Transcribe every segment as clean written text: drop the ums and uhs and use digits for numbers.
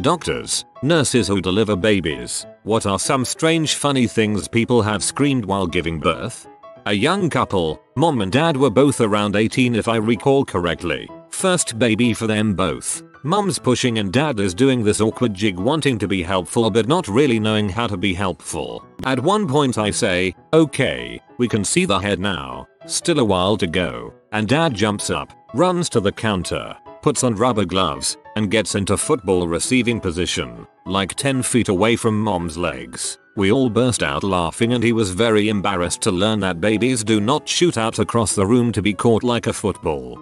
Doctors, nurses who deliver babies. What are some strange funny things people have screamed while giving birth? A young couple, mom and dad were both around 18 if I recall correctly. First baby for them both. Mom's pushing and dad is doing this awkward jig wanting to be helpful but not really knowing how to be helpful. At one point I say, okay, we can see the head now, still a while to go, and dad jumps up, runs to the counter, puts on rubber gloves, and gets into football receiving position, like 10 feet away from mom's legs. We all burst out laughing and he was very embarrassed to learn that babies do not shoot out across the room to be caught like a football.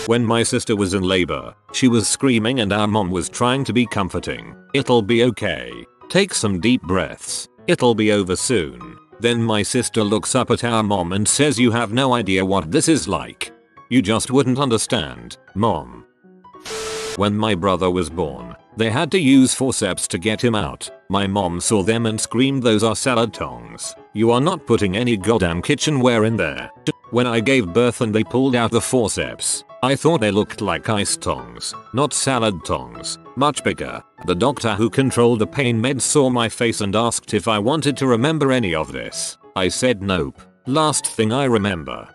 When my sister was in labor, she was screaming and our mom was trying to be comforting. It'll be okay. Take some deep breaths. It'll be over soon. Then my sister looks up at our mom and says, you have no idea what this is like. You just wouldn't understand, mom. When my brother was born, they had to use forceps to get him out. My mom saw them and screamed, those are salad tongs. You are not putting any goddamn kitchenware in there. When I gave birth and they pulled out the forceps, I thought they looked like ice tongs, not salad tongs, much bigger. The doctor who controlled the pain meds saw my face and asked if I wanted to remember any of this. I said nope. Last thing I remember.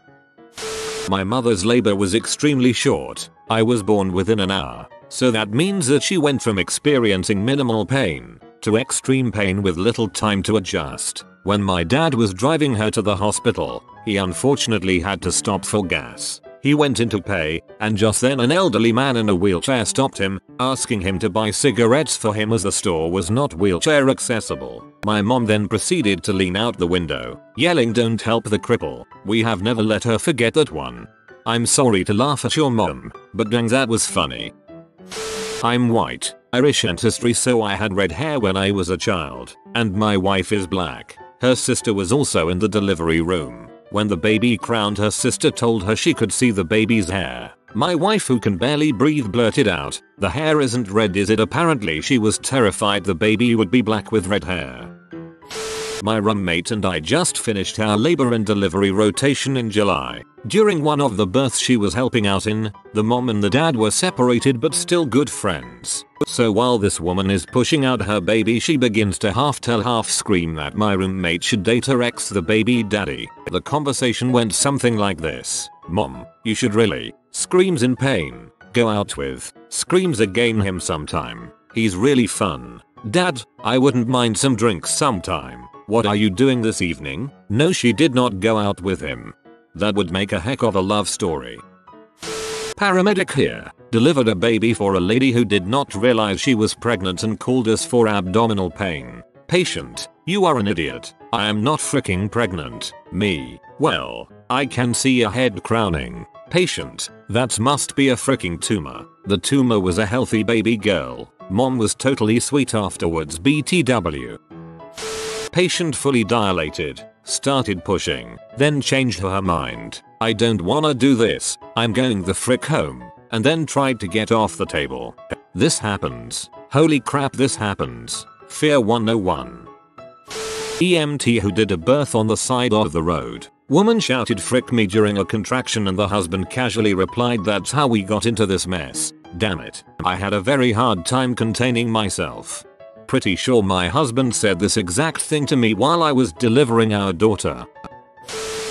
My mother's labor was extremely short. I was born within an hour, so that means that she went from experiencing minimal pain to extreme pain with little time to adjust. When my dad was driving her to the hospital, he unfortunately had to stop for gas. He went in to pay, and just then an elderly man in a wheelchair stopped him, asking him to buy cigarettes for him as the store was not wheelchair accessible. My mom then proceeded to lean out the window, yelling, don't help the cripple. We have never let her forget that one. I'm sorry to laugh at your mom, but dang, that was funny. I'm white, Irish ancestry, so I had red hair when I was a child, and my wife is black. Her sister was also in the delivery room. When the baby crowned, her sister told her she could see the baby's hair. My wife, who can barely breathe, blurted out, the hair isn't red, is it? Apparently she was terrified the baby would be black with red hair. My roommate and I just finished our labor and delivery rotation in July. During one of the births she was helping out in, the mom and the dad were separated but still good friends. So while this woman is pushing out her baby, she begins to half tell half scream that my roommate should date her ex, the baby daddy. The conversation went something like this. Mom, you should really. Screams in pain. Go out with. Screams again him sometime. He's really fun. Dad, I wouldn't mind some drinks sometime. What are you doing this evening? No, she did not go out with him. That would make a heck of a love story. Paramedic here. Delivered a baby for a lady who did not realize she was pregnant and called us for abdominal pain. Patient, you are an idiot. I am not freaking pregnant. Me, well, I can see a head crowning. Patient, that must be a freaking tumor. The tumor was a healthy baby girl. Mom was totally sweet afterwards. BTW. Patient fully dilated, started pushing, then changed her mind. I don't wanna do this, I'm going the frick home, and then tried to get off the table. This happens. Holy crap, this happens. Fear 101. EMT who did a birth on the side of the road. Woman shouted frick me during a contraction and the husband casually replied, that's how we got into this mess. Damn it. I had a very hard time containing myself. Pretty sure my husband said this exact thing to me while I was delivering our daughter.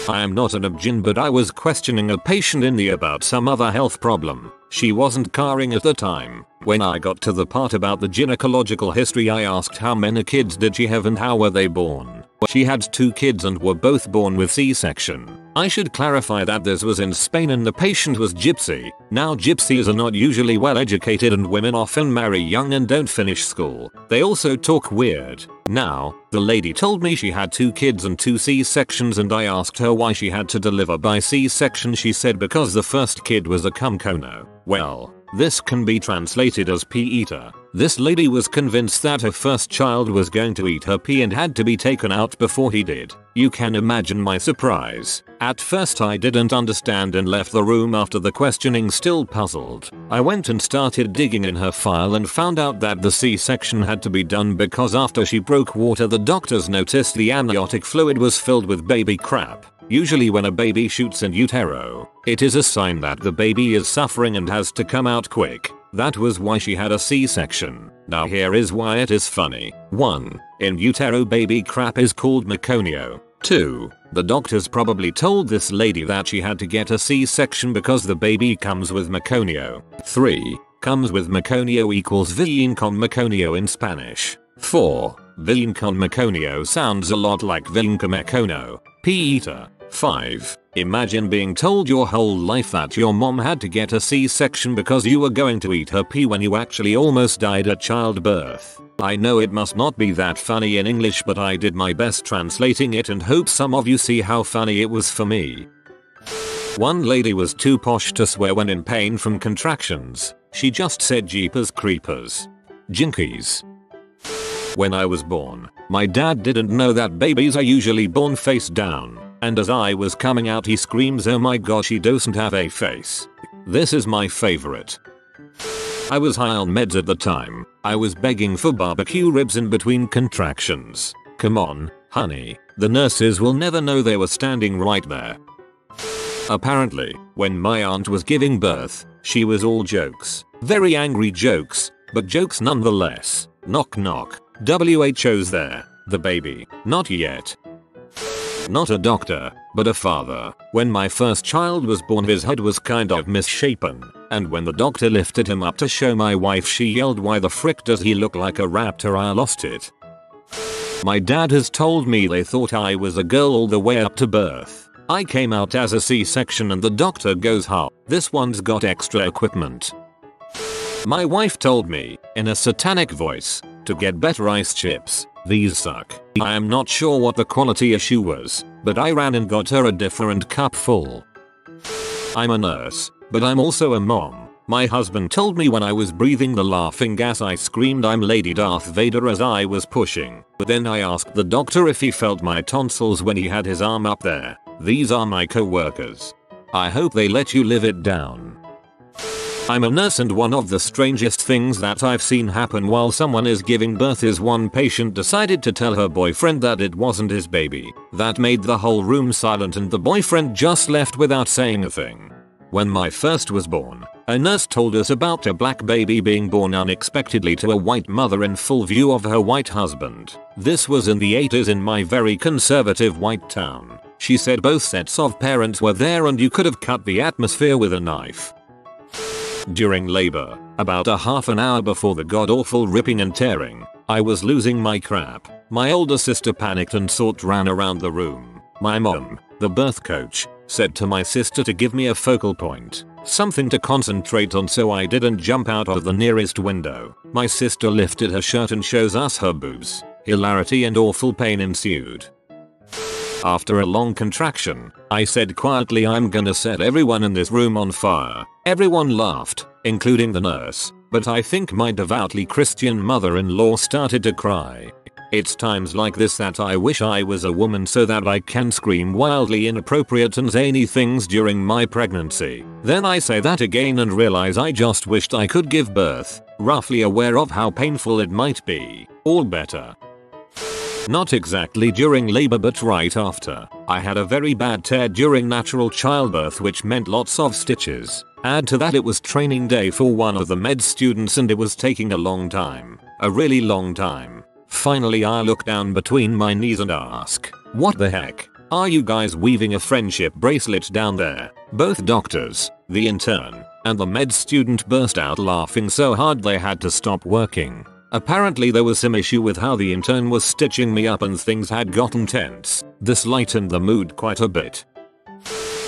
I am not an obgyn, but I was questioning a patient in the about some other health problem. She wasn't carrying at the time. When I got to the part about the gynecological history, I asked how many kids did she have and how were they born. She had 2 kids and were both born with C-section. I should clarify that this was in Spain and the patient was gypsy. Now gypsies are not usually well educated and women often marry young and don't finish school. They also talk weird. Now, the lady told me she had 2 kids and 2 C-sections and I asked her why she had to deliver by C-section. She said because the first kid was a cum cono. Well, this can be translated as pee eater. This lady was convinced that her first child was going to eat her pee and had to be taken out before he did. You can imagine my surprise. At first I didn't understand and left the room after the questioning, still puzzled. I went and started digging in her file and found out that the C-section had to be done because after she broke water the doctors noticed the amniotic fluid was filled with baby crap. Usually when a baby shoots in utero, it is a sign that the baby is suffering and has to come out quick. That was why she had a C-section. Now here is why it is funny. 1. In utero baby crap is called meconio. 2. The doctors probably told this lady that she had to get a C-section because the baby comes with meconio. 3. Comes with meconio equals villain con meconio in Spanish. 4. Villain con meconio sounds a lot like villain con mecono. Peter. 5. Imagine being told your whole life that your mom had to get a C-section because you were going to eat her pee when you actually almost died at childbirth. I know it must not be that funny in English, but I did my best translating it and hope some of you see how funny it was for me. One lady was too posh to swear when in pain from contractions. She just said jeepers creepers. Jinkies. When I was born, my dad didn't know that babies are usually born face down, and as I was coming out he screams, "Oh my gosh, he doesn't have a face." This is my favorite. I was high on meds at the time. I was begging for barbecue ribs in between contractions. Come on, honey, the nurses will never know they were standing right there. Apparently, when my aunt was giving birth, she was all jokes. Very angry jokes, but jokes nonetheless. Knock knock. WHO's there. The baby. Not yet. Not a doctor, but a father. When my first child was born, his head was kind of misshapen, and when the doctor lifted him up to show my wife, she yelled, "Why the frick does he look like a raptor?" I lost it. My dad has told me they thought I was a girl all the way up to birth. I came out as a C-section and the doctor goes, "Ha, this one's got extra equipment." My wife told me, in a satanic voice, to get better ice chips. These suck. I am not sure what the quality issue was, but I ran and got her a different cup full. I'm a nurse, but I'm also a mom. My husband told me when I was breathing the laughing gas I screamed, "I'm Lady Darth Vader," as I was pushing. But then I asked the doctor if he felt my tonsils when he had his arm up there. These are my co-workers. I hope they let you live it down. I'm a nurse, and one of the strangest things that I've seen happen while someone is giving birth is one patient decided to tell her boyfriend that it wasn't his baby. That made the whole room silent and the boyfriend just left without saying a thing. When my first was born, a nurse told us about a black baby being born unexpectedly to a white mother in full view of her white husband. This was in the 80s in my very conservative white town. She said both sets of parents were there and you could have cut the atmosphere with a knife. During labor, about a half an hour before the god-awful ripping and tearing, I was losing my crap. My older sister panicked and ran around the room. My mom, the birth coach, said to my sister to give me a focal point, something to concentrate on, so I didn't jump out of the nearest window. My sister lifted her shirt and shows us her boobs. Hilarity and awful pain ensued. After a long contraction, I said quietly, "I'm gonna set everyone in this room on fire." Everyone laughed, including the nurse, but I think my devoutly Christian mother-in-law started to cry. It's times like this that I wish I was a woman so that I can scream wildly inappropriate and zany things during my pregnancy. Then I say that again and realize I just wished I could give birth, roughly aware of how painful it might be. All better. Not exactly during labor, but right after. I had a very bad tear during natural childbirth, which meant lots of stitches. Add to that it was training day for one of the med students and it was taking a long time. A really long time. Finally I look down between my knees and ask, "What the heck? Are you guys weaving a friendship bracelet down there?" Both doctors, the intern, and the med student burst out laughing so hard they had to stop working. Apparently there was some issue with how the intern was stitching me up and things had gotten tense. This lightened the mood quite a bit.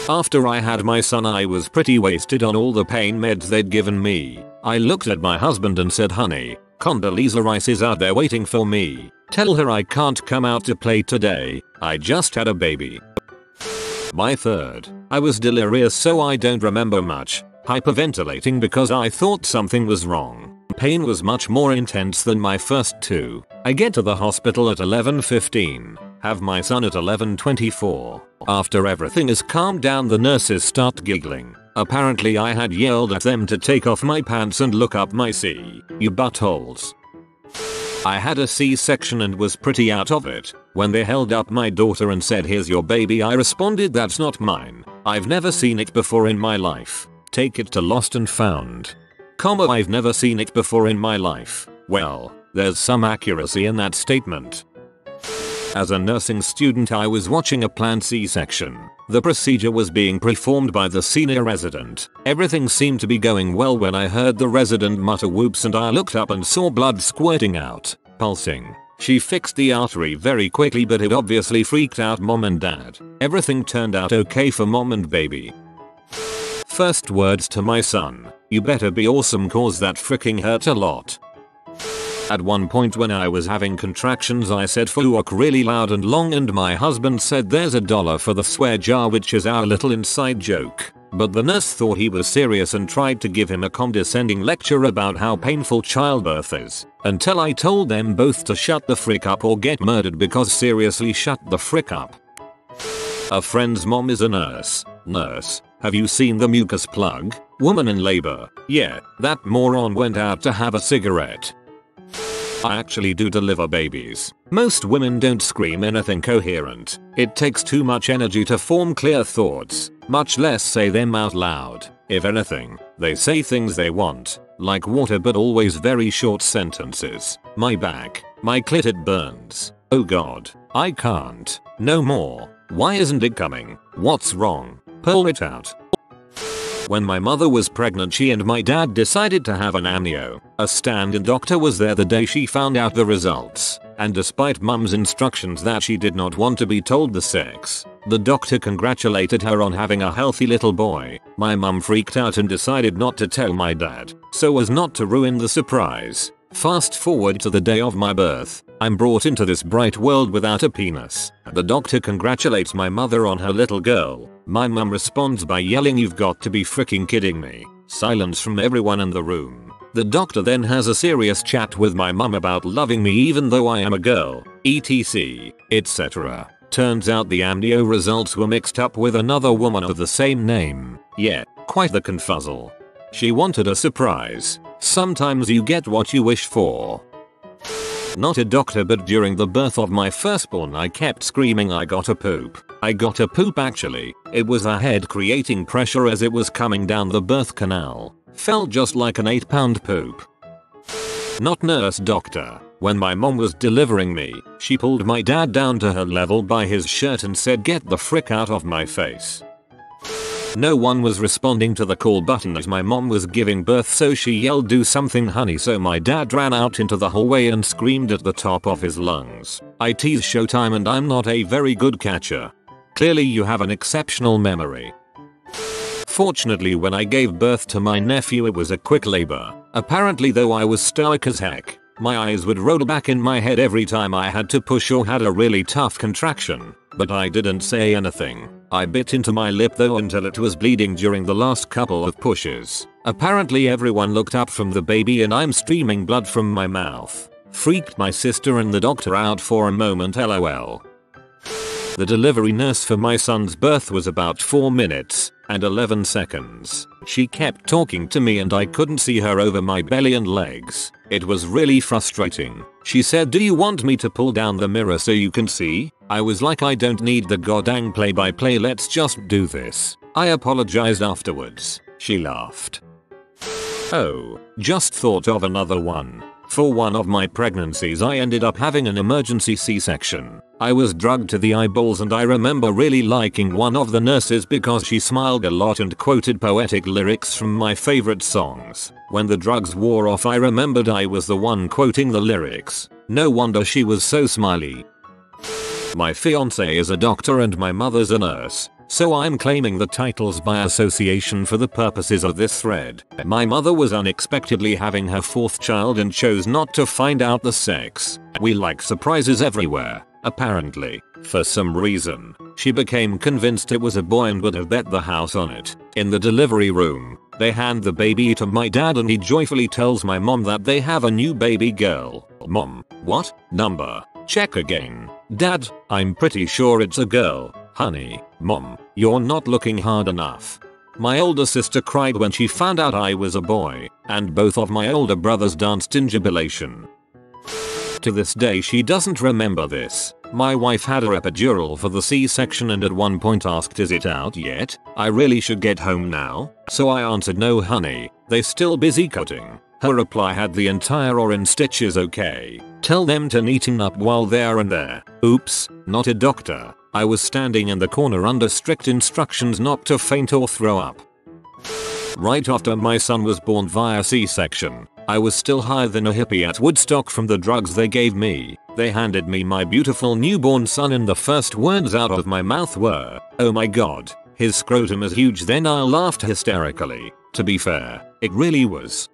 After I had my son I was pretty wasted on all the pain meds they'd given me. I looked at my husband and said, "Honey, Condoleezza Rice is out there waiting for me. Tell her I can't come out to play today. I just had a baby." My third. I was delirious so I don't remember much. Hyperventilating because I thought something was wrong. Pain was much more intense than my first two. I get to the hospital at 11:15. Have my son at 11:24. After everything is calmed down the nurses start giggling. Apparently I had yelled at them to take off my pants and look up my you buttholes. I had a C-section and was pretty out of it. When they held up my daughter and said, "Here's your baby," I responded, "That's not mine. I've never seen it before in my life. Take it to Lost and Found." Comma, I've never seen it before in my life. Well, there's some accuracy in that statement. As a nursing student, I was watching a planned C-section. The procedure was being performed by the senior resident. Everything seemed to be going well when I heard the resident mutter whoops, and I looked up and saw blood squirting out, pulsing. She fixed the artery very quickly, but it obviously freaked out mom and dad. Everything turned out okay for mom and baby. First words to my son: you better be awesome, cause that freaking hurt a lot. At one point when I was having contractions, I said fuck really loud and long, and my husband said there's $1 for the swear jar, which is our little inside joke. But the nurse thought he was serious and tried to give him a condescending lecture about how painful childbirth is, until I told them both to shut the frick up or get murdered, because seriously, shut the frick up. A friend's mom is a nurse. Nurse, have you seen the mucus plug? Woman in labor. Yeah, that moron went out to have a cigarette. I actually do deliver babies. Most women don't scream anything coherent. It takes too much energy to form clear thoughts, much less say them out loud. If anything, they say things they want, like water, but always very short sentences. My back, my clit, it burns. Oh god, I can't. No more. Why isn't it coming? What's wrong? Pull it out. When my mother was pregnant, she and my dad decided to have an amnio. A stand-in doctor was there the day she found out the results, and despite mum's instructions that she did not want to be told the sex, the doctor congratulated her on having a healthy little boy. My mum freaked out and decided not to tell my dad, so as not to ruin the surprise. Fast forward to the day of my birth. I'm brought into this bright world without a penis. The doctor congratulates my mother on her little girl. My mum responds by yelling, "You've got to be freaking kidding me." Silence from everyone in the room. The doctor then has a serious chat with my mum about loving me even though I am a girl, etc., etc. Turns out the amnio results were mixed up with another woman of the same name. Yeah, quite the confuzzle. She wanted a surprise. Sometimes you get what you wish for. Not a doctor, but during the birth of my firstborn I kept screaming I got a poop. I got a poop actually. It was her head creating pressure as it was coming down the birth canal. Felt just like an 8-pound poop. Not nurse, doctor. When my mom was delivering me, she pulled my dad down to her level by his shirt and said, "Get the frick out of my face." No one was responding to the call button as my mom was giving birth, so she yelled, "Do something honey," so my dad ran out into the hallway and screamed at the top of his lungs. "It's showtime and I'm not a very good catcher." Clearly you have an exceptional memory. Fortunately, when I gave birth to my nephew, it was a quick labor. Apparently, though I was stoic as heck, my eyes would roll back in my head every time I had to push or had a really tough contraction. But I didn't say anything. I bit into my lip though until it was bleeding during the last couple of pushes. Apparently everyone looked up from the baby and I'm streaming blood from my mouth. Freaked my sister and the doctor out for a moment, lol. The delivery nurse for my son's birth was about 4 minutes and 11 seconds. She kept talking to me and I couldn't see her over my belly and legs. It was really frustrating. She said, "Do you want me to pull down the mirror so you can see?" I was like, "I don't need the goddamn play-by-play, let's just do this." I apologized afterwards. She laughed. Oh, just thought of another one. For one of my pregnancies I ended up having an emergency C-section. I was drugged to the eyeballs and I remember really liking one of the nurses because she smiled a lot and quoted poetic lyrics from my favorite songs. When the drugs wore off I remembered I was the one quoting the lyrics. No wonder she was so smiley. My fiance is a doctor and my mother's a nurse, so I'm claiming the titles by association for the purposes of this thread. My mother was unexpectedly having her 4th child and chose not to find out the sex. We like surprises everywhere. Apparently, for some reason, she became convinced it was a boy and would have bet the house on it. In the delivery room, they hand the baby to my dad and he joyfully tells my mom that they have a new baby girl. Mom, what? Number? Check again. Dad, I'm pretty sure it's a girl. Honey, Mom, you're not looking hard enough. My older sister cried when she found out I was a boy, and both of my older brothers danced in jubilation. To this day she doesn't remember this. My wife had her epidural for the C-section and at one point asked, is it out yet? I really should get home now. So I answered, no honey, they still busy cutting. Her reply had the entire orange stitches. Okay. Tell them to neaten up while they're in there. Oops, not a doctor. I was standing in the corner under strict instructions not to faint or throw up. Right after my son was born via C-section, I was still higher than a hippie at Woodstock from the drugs they gave me. They handed me my beautiful newborn son and the first words out of my mouth were, oh my god, his scrotum is huge. Then I laughed hysterically. To be fair, it really was.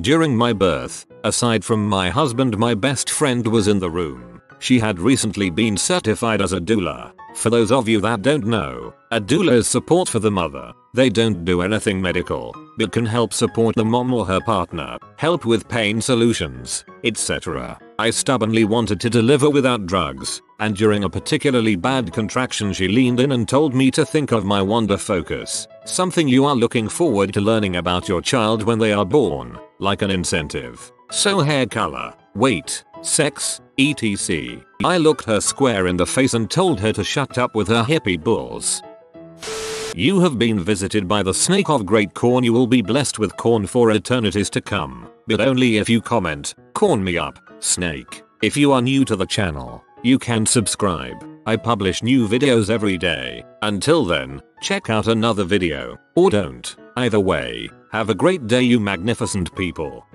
During my birth, aside from my husband, my best friend was in the room. She had recently been certified as a doula. For those of you that don't know, a doula is support for the mother. They don't do anything medical, but can help support the mom or her partner, help with pain solutions, etc. I stubbornly wanted to deliver without drugs, and during a particularly bad contraction she leaned in and told me to think of my Wonder Focus, something you are looking forward to learning about your child when they are born, like an incentive. So hair color, weight, sex, etc. I looked her square in the face and told her to shut up with her hippie bulls. You have been visited by the snake of great corn. You will be blessed with corn for eternities to come, but only if you comment, corn me up, snake. If you are new to the channel, you can subscribe. I publish new videos every day. Until then, check out another video, or don't. Either way, have a great day you magnificent people.